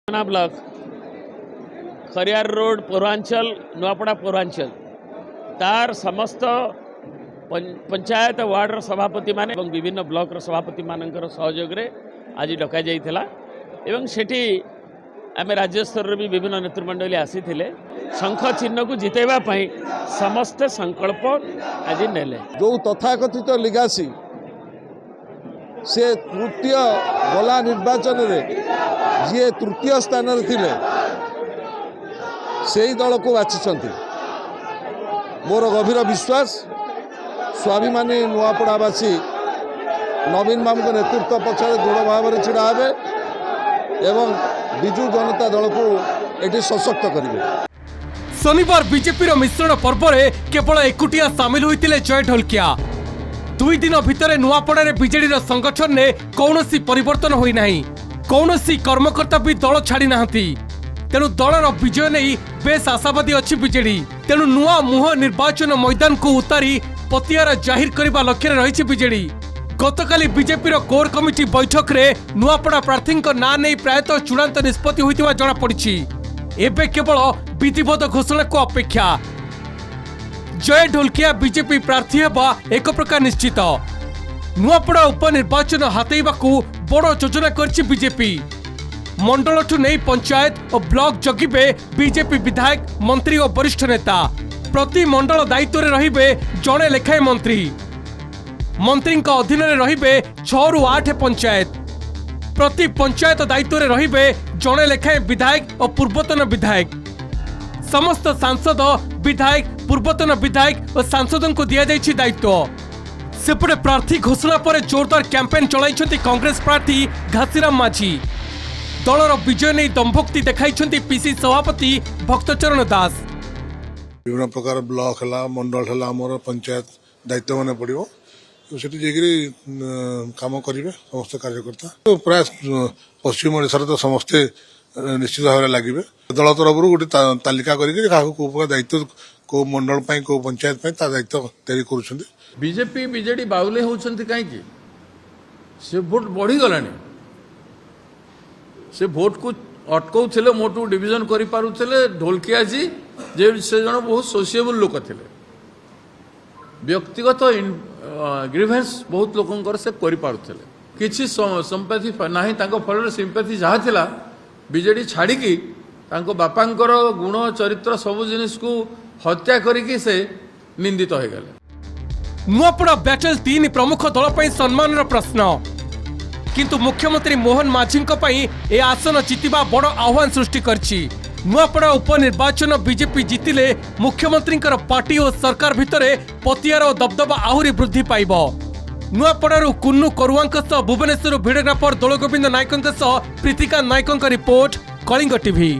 Block Khariar road पौरांचल Nuapada पौरांचल तार समस्त पंचायत वार्डर सभापति माने विभिन्न ब्लॉक सभापति मानकर सहयोग रे आज डका जाइथिला एवं सेठी आम राज्य स्तर भी विभिन्न नेतृमंडली आसी शंख चिन्ह को जितेबा पई समस्त संकल्प आज नेले। जो तथाकथित लिगासी से तृतीय गला निर्वाचन रे जी तृतीय स्थान थिले से दल को बाछिछंती। मोर गभीर विश्वास स्वाभिमानी नुआपड़ावासी नवीन बाबू नेतृत्व पक्षरे दृढ़ भाव में छिड़ा हे एवं विजु जनता दल को एटी सशक्त करेंगे। शनिवार बीजेपी मिश्रण पर्व में केवल एकुटिया सामिल होते जय ढोलकिया। 2 दिन भितर नुआपड़ा बीजेडी संगठन ने कौनसी परिवर्तन होई नाही, कौनसी कर्मकर्ता भी दल छाड़ी नाहंती। तेणु दलर विजय नहीं बेस आशावादी अच्छी बीजेडी। तेणु नुआ मुह निर्वाचन मैदान को उतारी पतियार जाहिर करने लक्ष्य रही बीजेडी। गतकाली बीजेपी कोर कमिटी बैठक रे नुआपड़ा प्रार्थी ना नहीं प्रायतः चूड़ांत निष्पत्ति होइतिबा जणा पड़िछि। एबे केवल विधिवत घोषणा को अपेक्षा। जय ढोलकिया बीजेपी प्रार्थी हेबा एक प्रकार निश्चित। नुआपड़ा उपनिर्वाचन हातेइबाकू बड़ योजना करछि बीजेपी। मंडल ठू नहीं पंचायत और ब्लॉक जगिबे बीजेपी विधायक मंत्री और वरिष्ठ नेता। प्रति मंडल दायित्व रे रहिबे जणे लेखाए मंत्री। मंत्री अधीन रे रहिबे 6 रु 8 पंचायत। प्रति पंचायत दायित्व रे रहिबे जणे लेखाए विधायक और पूर्वतन विधायक। समस्त सांसद विधायक पूर्वतन विधायक और सांसदों को दिया जाइछि दायित्व। सेपटे प्रार्थी घोषणा पर जोरदार कैंपेन चलाइछन्ति कांग्रेस प्रार्थी घासीराम माझी। दलर विजय नहीं दंभोक्ति देखाइछन्ति पीसी सभापति भक्तचरण दास। विभिन्न प्रकार ब्लॉक है मंडल है आमर पंचायत दायित्व मैंने पड़ो तो सेठी जाकि काम करेंगे समस्त कार्यकर्ता। तो प्राय पश्चिम ओडिशा तो समस्ते निश्चित भाव में लगे दल तरफ गोटे तालिका करके दायित्व को मंडल को पंचायत दायित्व तैयारी कर। बीजेपी बीजेडी बाउले होती कहीं से भोट बढ़ी गलानी। से भोट को अटकाउले मोटू डिविजन करें ढोलकिया जी जे से जन बहुत सोसिएबल लोक थे। व्यक्तिगत ग्रीवेंस बहुत लोकंर से करें किसी संपैथी ना फल सिंपैथी जहाँ थिला बीजेडी छाड़िकी बापांकर गुण चरित्र सबु जिनिस को हत्या करिकी से निंदित हो गले। नुआपड़ा बैटल 3 प्रमुख दल पर सम्मान प्रश्न किंतु मुख्यमंत्री मोहन माझी ए आसन जितिबा बड़ आह्वान सृष्टि करछि। नुआपड़ा उपनिर्वाचन बीजेपी जितिले मुख्यमंत्री पार्टी और सरकार भितरे पतियार और दबदबा आहुरी वृद्धि पाइब। नुआपड़ारू कुन्नू करुआंक सह भुवनेश्वर भिडियोग्राफर दोलगोविंद नायकों सह प्रीतिका नायकों रिपोर्ट कलिंग टीवी।